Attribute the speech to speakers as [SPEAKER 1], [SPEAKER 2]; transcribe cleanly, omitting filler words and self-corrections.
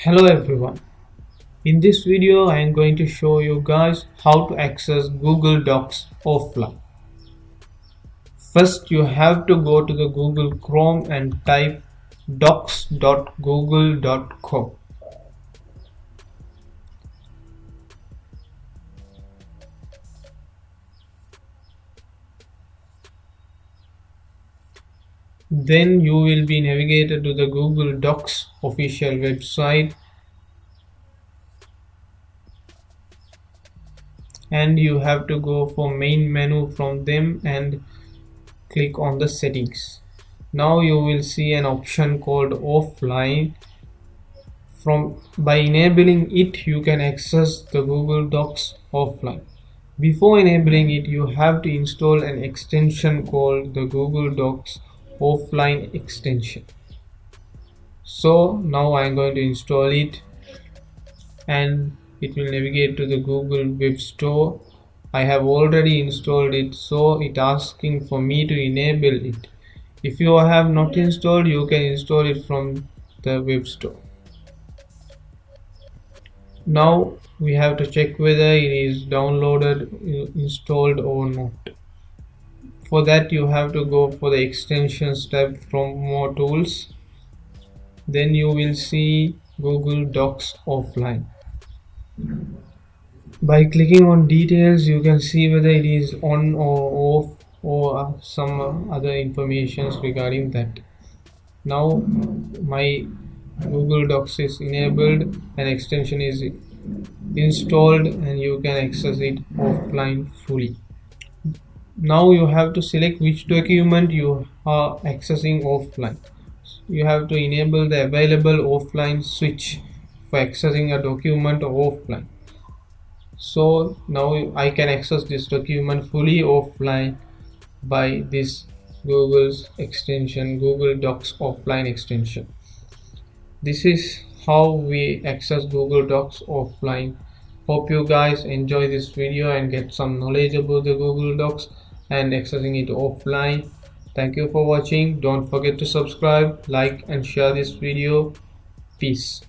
[SPEAKER 1] Hello everyone. In this video I am going to show you guys how to access Google Docs offline. First you have to go to the Google Chrome and type docs.google.com. Then you will be navigated to the Google Docs official website and you have to go for main menu from them and click on the settings. Now you will see an option called offline. By enabling it you can access the Google Docs offline. Before enabling it you have to install an extension called the Google Docs offline extension. So now I am going to install it and it will navigate to the Google Web Store. I have already installed it, so it asking for me to enable it. If you have not installed, you can install it from the Web Store. Now we have to check whether it is downloaded, installed or not. For that you have to go for the extensions tab from more tools. Then you will see Google Docs offline. By clicking on details you can see whether it is on or off or some other informations regarding that. Now my Google Docs is enabled and extension is installed and you can access it offline fully. Now you have to select which document you are accessing offline. You have to enable the available offline switch for accessing a document offline. So now I can access this document fully offline by this Google's extension, Google Docs offline extension. This is how we access Google Docs offline. Hope you guys enjoy this video and get some knowledge about the Google Docs and accessing it offline. Thank you for watching. Don't forget to subscribe, like and share this video. Peace.